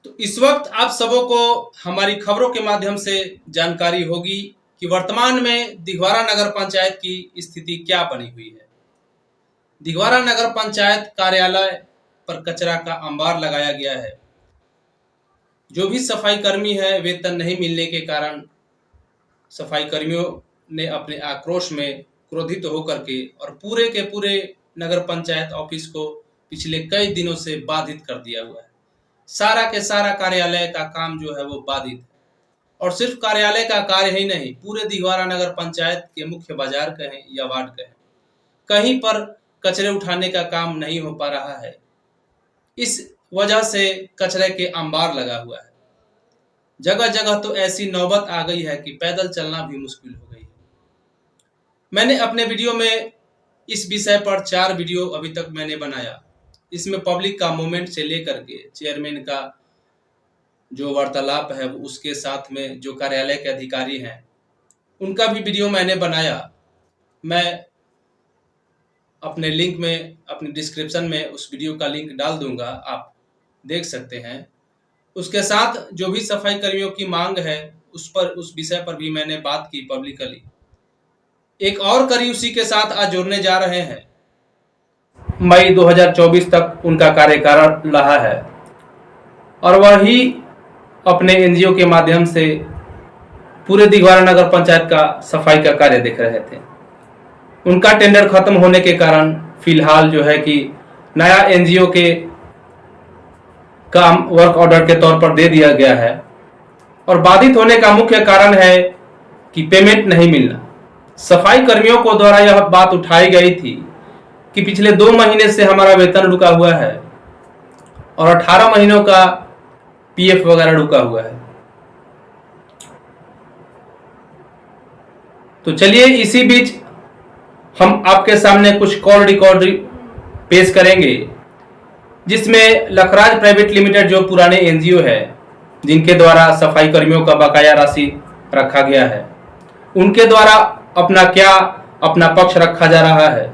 तो इस वक्त आप सबों को हमारी खबरों के माध्यम से जानकारी होगी कि वर्तमान में दिघवारा नगर पंचायत की स्थिति क्या बनी हुई है। दिघवारा नगर पंचायत कार्यालय पर कचरा का अंबार लगाया गया है। जो भी सफाई कर्मी है, वेतन नहीं मिलने के कारण सफाई कर्मियों ने अपने आक्रोश में क्रोधित होकर के और पूरे के पूरे नगर पंचायत ऑफिस को पिछले कई दिनों से बाधित कर दिया हुआ है। सारा के सारा कार्यालय का काम जो है वो बाधित है। और सिर्फ कार्यालय का कार्य ही नहीं, पूरे दिघवारा नगर पंचायत के मुख्य बाजार कहें या वार्ड कहें, कहीं पर कचरे उठाने का काम नहीं हो पा रहा है। इस वजह से कचरे के अंबार लगा हुआ है। जगह जगह तो ऐसी नौबत आ गई है कि पैदल चलना भी मुश्किल हो गई है। मैंने अपने वीडियो में इस विषय पर 4 वीडियो अभी तक मैंने बनाया। इसमें पब्लिक का मूवमेंट से लेकर के चेयरमैन का जो वार्तालाप है उसके साथ में जो कार्यालय के अधिकारी हैं उनका भी वीडियो मैंने बनाया। मैं अपने लिंक में, अपने डिस्क्रिप्शन में उस वीडियो का लिंक डाल दूंगा, आप देख सकते हैं। उसके साथ जो भी सफाई कर्मियों की मांग है उस विषय पर भी मैंने बात की पब्लिकली। एक और कड़ी उसी के साथ आज जोड़ने जा रहे हैं। मई 2024 तक उनका कार्यकाल रहा है और वही अपने एनजीओ के माध्यम से पूरे दिघवारा नगर पंचायत का सफाई का कार्य देख रहे थे। उनका टेंडर खत्म होने के कारण फिलहाल जो है कि नया एनजीओ के काम वर्क ऑर्डर के तौर पर दे दिया गया है और बाधित होने का मुख्य कारण है कि पेमेंट नहीं मिलना। सफाई कर्मियों को द्वारा यह बात उठाई गई थी कि पिछले 2 महीने से हमारा वेतन रुका हुआ है और 18 महीनों का पीएफ वगैरह रुका हुआ है। तो चलिए इसी बीच हम आपके सामने कुछ कॉल रिकॉर्ड पेश करेंगे जिसमें लखराज प्राइवेट लिमिटेड जो पुराने एनजीओ है जिनके द्वारा सफाई कर्मियों का बकाया राशि रखा गया है, उनके द्वारा अपना पक्ष रखा जा रहा है।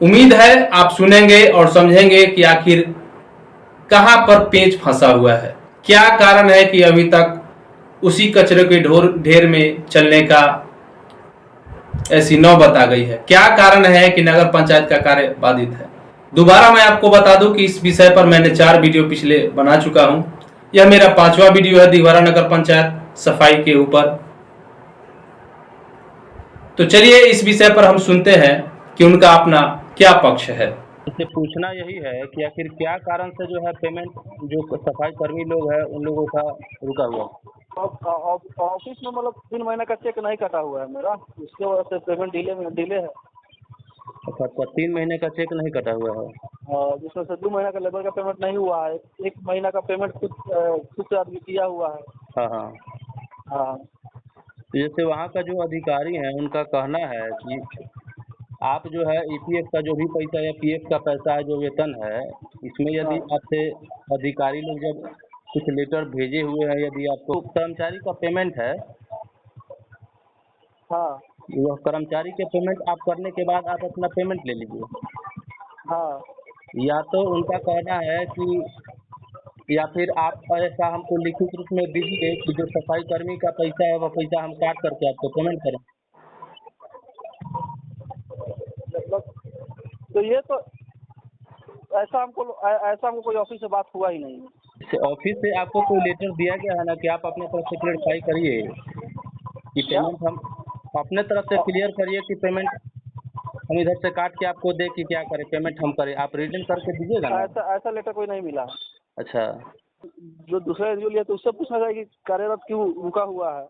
उम्मीद है आप सुनेंगे और समझेंगे कि आखिर कहां पर पेंच फंसा हुआ है, क्या कारण है कि अभी तक उसी कचरे के ढेर में चलने का ऐसी नौबत आ गई है। क्या कारण है कि नगर पंचायत का कार्य बाधित है। दोबारा मैं आपको बता दूं कि इस विषय पर मैंने 4 वीडियो पिछले बना चुका हूं। यह मेरा 5वां वीडियो है दिघवारा नगर पंचायत सफाई के ऊपर। तो चलिए इस विषय पर हम सुनते हैं कि उनका अपना क्या पक्ष है। इससे पूछना यही है कि आखिर क्या कारण से जो है पेमेंट जो सफाई कर्मी लोग हैं उन लोगों का रुका हुआ। ऑफिस में मतलब 3 महीने का चेक नहीं कटा हुआ है मेरा, इसके वजह से पेमेंट डिले है। अच्छा, 3 महीने का चेक नहीं कटा हुआ है, जिसमें से 2 महीने का लेबर का पेमेंट नहीं हुआ है। 1 महीना का पेमेंट कुछ आदमी किया हुआ है। हाँ हाँ हाँ, तो जैसे वहाँ का जो अधिकारी हैं उनका कहना है कि आप जो है ईपीएफ का जो भी पैसा या पीएफ का पैसा है, जो वेतन है, इसमें यदि आपसे अधिकारी लोग जब कुछ लेटर भेजे हुए हैं, यदि आपको कर्मचारी का पेमेंट है, हाँ, वह कर्मचारी के पेमेंट आप करने के बाद आप अपना पेमेंट ले लीजिए। हाँ, या तो उनका कहना है कि या फिर आप ऐसा हमको लिखित रूप में दीजिए कि जो सफाई कर्मी का पैसा है वह पैसा हम काट करके आपको पेमेंट करें। मतलब तो ये तो ऐसा हमको कोई ऑफिस से बात हुआ ही नहीं है। जैसे ऑफिस से आपको कोई लेटर दिया गया है ना कि आप अपने तरफ से क्लियरफाई करिए कि पेमेंट हम अपने तरफ से क्लियर करिए कि पेमेंट हम इधर से काट के आपको दे कि क्या करें, पेमेंट हम करें, आप रिटर्न करके दीजिएगा ना। ऐसा लेटर कोई नहीं मिला। अच्छा, जो दूसरा एनजीओ लिया तो उससे पूछना चाहिए कि कार्यरत क्यों रुका हुआ है।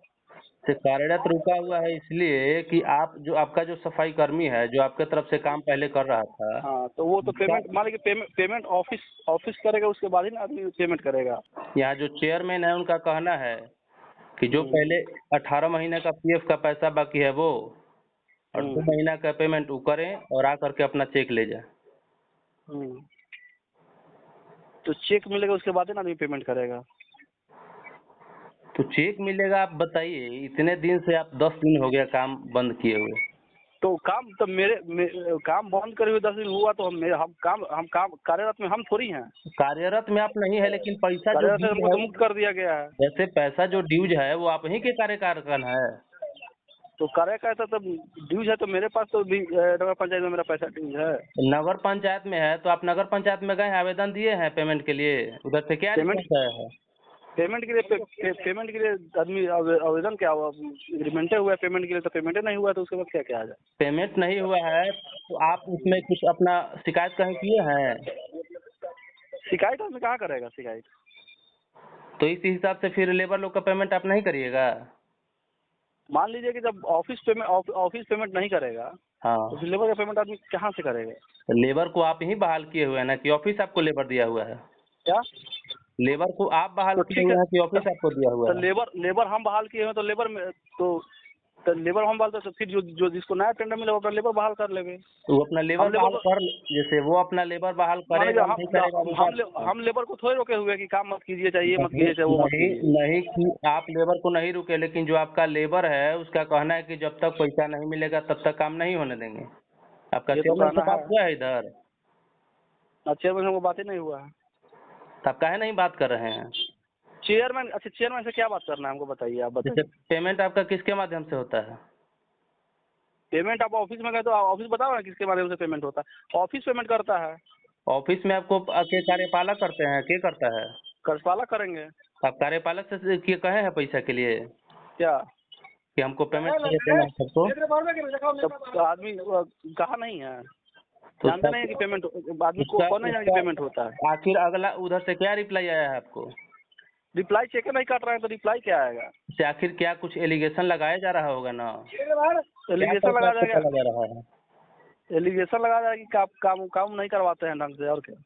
तो कार्यरत रुका हुआ है इसलिए कि आप जो आपका जो सफाई कर्मी है जो आपके तरफ से काम पहले कर रहा था, हाँ, तो वो तो पेमेंट मान लीजिए पेमेंट ऑफिस करेगा, उसके बाद ही ना आदमी पेमेंट करेगा। यहाँ जो चेयरमैन है उनका कहना है कि जो पहले 18 महीने का पीएफ का पैसा बाकी है वो और 2 महीना का पेमेंट वो करें और आ करके अपना चेक ले जाए। तो चेक मिलेगा उसके बाद ही ना आदमी पेमेंट करेगा। तो चेक मिलेगा, आप बताइए, इतने दिन से आप 10 दिन हो गया काम बंद किए हुए। तो काम तो काम बंद करे हुए 10 दिन हुआ, तो हम काम कार्यरत में हम थोड़ी हैं। कार्यरत में आप नहीं है, लेकिन पैसा जो कार्यरत से ड्यूज हमको है, तो मुक्त कर दिया गया है। जैसे पैसा जो ड्यूज है वो आप ही के कार्यकाल है। तो करे का ऐसा, तब ड्यूज है तो मेरे पास तो भी नगर पंचायत में मेरा पैसा ड्यूज है। नगर पंचायत में है तो आप नगर पंचायत में गए हैं, आवेदन दिए हैं पेमेंट के लिए, उधर से क्या पेमेंट रिस्पॉन्स आया है? पेमेंट के लिए आदमी आवेदन क्या हुआ, एग्रीमेंटे हुआ है पेमेंट के लिए, तो पेमेंटे नहीं हुआ तो उसके बाद क्या क्या आ जाए। पेमेंट नहीं हुआ है तो आप उसमें कुछ अपना शिकायत कहीं किए हैं? शिकायत आदमी कहाँ करेगा शिकायत। तो इस हिसाब से फिर लेबर लोग का पेमेंट आप नहीं करिएगा? मान लीजिए कि जब ऑफिस पेमेंट नहीं करेगा हाँ, तो फिर लेबर का पेमेंट आदमी कहाँ से करेगा। तो लेबर को आप ही बहाल किए हुए हैं ना, कि ऑफिस आपको लेबर दिया हुआ है? क्या लेबर को आप बहाल तो किए ठीक हुए है, हैं कि ऑफिस आपको दिया हुआ तो है? लेबर हम बहाल किए हैं, तो लेबर में तो लेबर हम बहाल, तो फिर जो जिसको नया टेंडर मिले वो अपना लेबर बहाल कर लेंगे। तो वो अपना लेबर हम बहाल लेबर कर, जैसे वो अपना लेबर बहाल मान लीजिए करेगा नहीं करेगा वो बात है। हम लेबर को थोड़े रोके हुए हैं कि काम मत कीजिए, चाहिए मत नहीं कीजिए, चाहे वो मत नहीं कीजिए। नहीं कि आप लेबर को नहीं रुके, लेकिन जो आपका लेबर है उसका कहना है कि जब तक पैसा नहीं मिलेगा तब तक काम नहीं होने देंगे। आपका ये तो चेयरमैन से कहना बात है। हुआ है इधर? चेयरमैन से हमको बात ही नहीं हुआ है। तो आप काहे नहीं बात कर रहे हैं? चेयरमैन से क्या बात करना है हमको बताइए, आप जैसे बताइए। पेमेंट आपका किसके माध्यम से होता है? पेमेंट आप ऑफिस में गए तो ऑफिस बताओ ना किसके माध्यम से पेमेंट होता है। ऑफिस पेमेंट करता है। ऑफिस में आपको के कार्यपालक करते हैं, के करता है? कार्यपालक करेंगे। आप कार्यपालक से कहे हैं पैसा के लिए क्या कि हमको पेमेंट देना है सबको? तो आदमी कहा नहीं है, तो जानते नहीं है कि पेमेंट आदमी को कौन नहीं जाने कि पेमेंट होता है। आखिर अगला उधर से क्या रिप्लाई आया है आपको? रिप्लाई चेक नहीं काट रहे हैं तो रिप्लाई क्या आएगा। से आखिर क्या कुछ एलिगेशन लगाया जा रहा होगा ना? एलिगेशन लगा जाएगा, लगा रहा है? एलिगेशन लगा जाएगा कि काम नहीं करवाते हैं ढंग से, और क्या।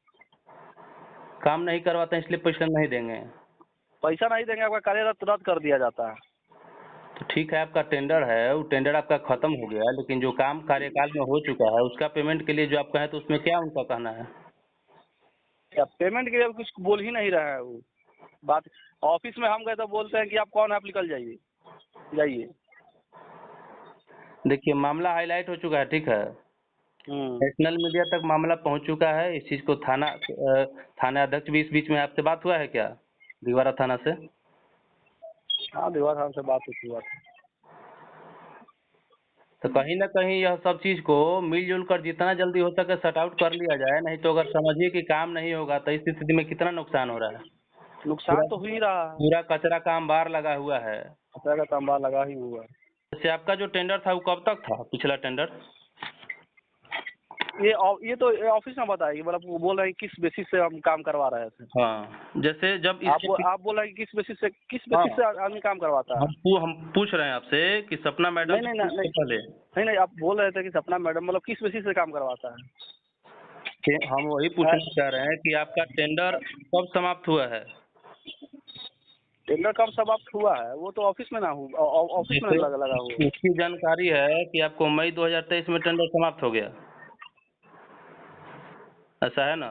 काम नहीं करवाते हैं इसलिए पैसा नहीं देंगे? पैसा नहीं देंगे, आपका कार्य रद्द कर दिया जाता है। तो ठीक है, आपका टेंडर है, वो टेंडर आपका खत्म हो गया, लेकिन जो काम कार्यकाल में हो चुका है उसका पेमेंट के लिए जो आप कहें तो उसमें क्या उनका कहना है? क्या पेमेंट के लिए कुछ बोल ही नहीं रहा है वो बात। ऑफिस में हम गए तो बोलते हैं कि आप कौन है, आप निकल जाइए। देखिए, मामला हाईलाइट हो चुका है, ठीक है, नेशनल मीडिया तक मामला पहुंच चुका है। इस चीज को थाना अध्यक्ष भी इस बीच में आपसे बात हुआ है क्या, दिगवारा थाना से? हाँ, दीवार साहब से बात हुई बात। तो कहीं ना कहीं यह सब चीज को मिलजुल कर जितना जल्दी हो सके सट आउट कर लिया जाए, नहीं तो अगर समझिए कि काम नहीं होगा तो इस स्थिति में कितना नुकसान हो रहा है। नुकसान तो हो ही रहा है, पूरा कचरा का अंबार लगा हुआ है। कचरा का तांबा लगा ही हुआ है। जैसे आपका जो टेंडर था वो कब तक था, पिछला टेंडर? ये तो ऑफिस में बताएगी, मतलब वो बोल रहे हैं किस बेसिस से हम काम करवा रहे थे। हाँ, जैसे जब आप बोल रहे हैं कि किस बेसिस से आदमी काम करवाता है। हम पूछ रहे हैं आपसे कि सपना मैडम नहीं, पहले नहीं, आप बोल रहे थे कि सपना मैडम मतलब किस बेसिस से काम करवाता है। हम वही पूछना चाह रहे हैं कि आपका टेंडर कब समाप्त हुआ है? टेंडर कब समाप्त हुआ है वो तो ऑफिस में ना हुआ, ऑफिस में लगा हुआ। इसकी जानकारी है कि आपको मई 2023 में टेंडर समाप्त हो गया, ऐसा है ना?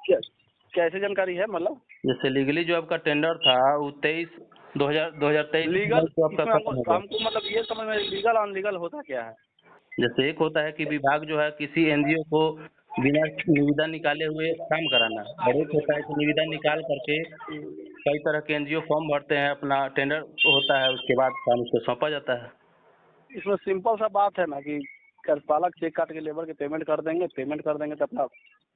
क्या ऐसी जानकारी है, मतलब जैसे लीगली जो आपका टेंडर था वो 2023 लीगल तो आपका खत्म हो गया। हमको मतलब ये समझ में लीगल अनलीगल होता क्या है। जैसे एक होता है कि विभाग जो है किसी एनजीओ को बिना निविदा निकाले हुए काम कराना, और एक होता है कि निविदा निकाल करके कई तरह के एनजीओ फॉर्म भरते हैं, अपना टेंडर होता है, उसके बाद काम उसको सौंपा जाता है। इसमें सिंपल सा बात है ना कि कार्यपालक चेक काट के लेबर के पेमेंट कर देंगे तो अपना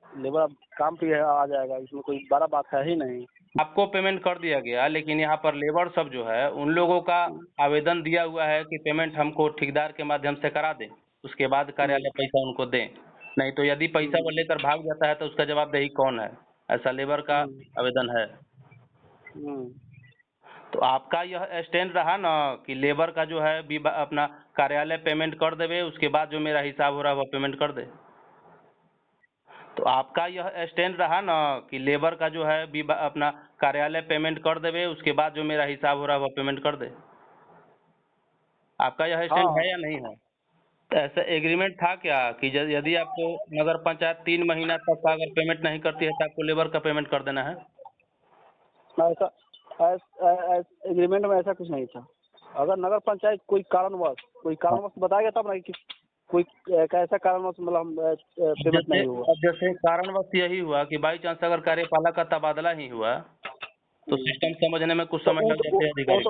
लेबर काम पे आ जाएगा, इसमें कोई बड़ा बात है ही नहीं। आपको पेमेंट कर दिया गया, लेकिन यहाँ पर लेबर सब जो है उन लोगों का आवेदन दिया हुआ है कि पेमेंट हमको ठेकेदार के माध्यम से करा दें, उसके बाद कार्यालय पैसा उनको दें, नहीं तो यदि पैसा वो लेकर भाग जाता है तो उसका जवाबदेही कौन है, ऐसा लेबर का आवेदन है। तो आपका यह स्टैंड रहा ना कि लेबर का जो है अपना कार्यालय पेमेंट कर देवे, उसके बाद जो मेरा हिसाब हो रहा है वह पेमेंट कर दे। तो आपका यह स्टैंड रहा ना कि लेबर का जो है अपना कार्यालय पेमेंट कर देवे, उसके बाद जो मेरा हिसाब हो रहा है वह पेमेंट कर दे। आपका यह स्टैंड है या नहीं है? तो ऐसा एग्रीमेंट था क्या कि यदि आपको नगर पंचायत 3 महीना तक का अगर पेमेंट नहीं करती है तो आपको लेबर का पेमेंट कर देना है? ऐसा एग्रीमेंट में ऐसा कुछ नहीं था। अगर नगर पंचायत कोई कारणवश बताएगा तब ना कि कोई कैसा कारणवश मतलब पेमेंट नहीं हुआ? अब जैसे कारणवश यही हुआ कि बाई चांस अगर कार्यपालक का तबादला ही हुआ तो सिस्टम समझने में कुछ तो समय लग जाते हैं अधिकारी।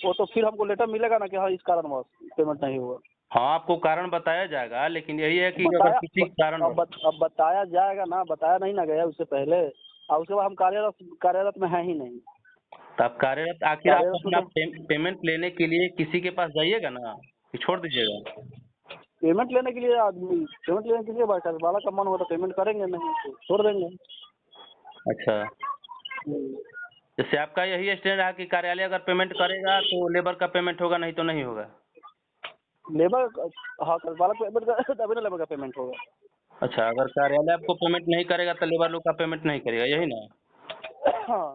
वो तो फिर हमको लेटर मिलेगा ना कि हाँ इस कारणवश पेमेंट नहीं हुआ। हाँ, आपको कारण बताया जाएगा, लेकिन यही है कि अगर किसी कारण अब बताया जाएगा ना, बताया नहीं ना गया उससे पहले, और उसके बाद हम कार्यरत में है ही नहीं। तो आप कार्यरत आखिर आप कार्यरत अपना मतलब पेमेंट लेने के लिए किसी के पास जाइएगा ना कि छोड़ दीजिएगा? पेमेंट लेने के लिए आदमी पेमेंट लेने के लिए भाई कार्यपालक का मन हो तो पेमेंट करेंगे, नहीं तो छोड़ देंगे। अच्छा, जैसे आपका यही स्टैंड रहा कि कार्यालय अगर पेमेंट करेगा तो लेबर का पेमेंट होगा, नहीं तो नहीं होगा। लेबर हाँ कार्यपालक पेमेंट करेगा तभी ना लेबर का पेमेंट होगा। अच्छा, अगर कार्यालय आपको पेमेंट नहीं करेगा तो लेबर लोग का पेमेंट नहीं करेगा, यही ना? हाँ।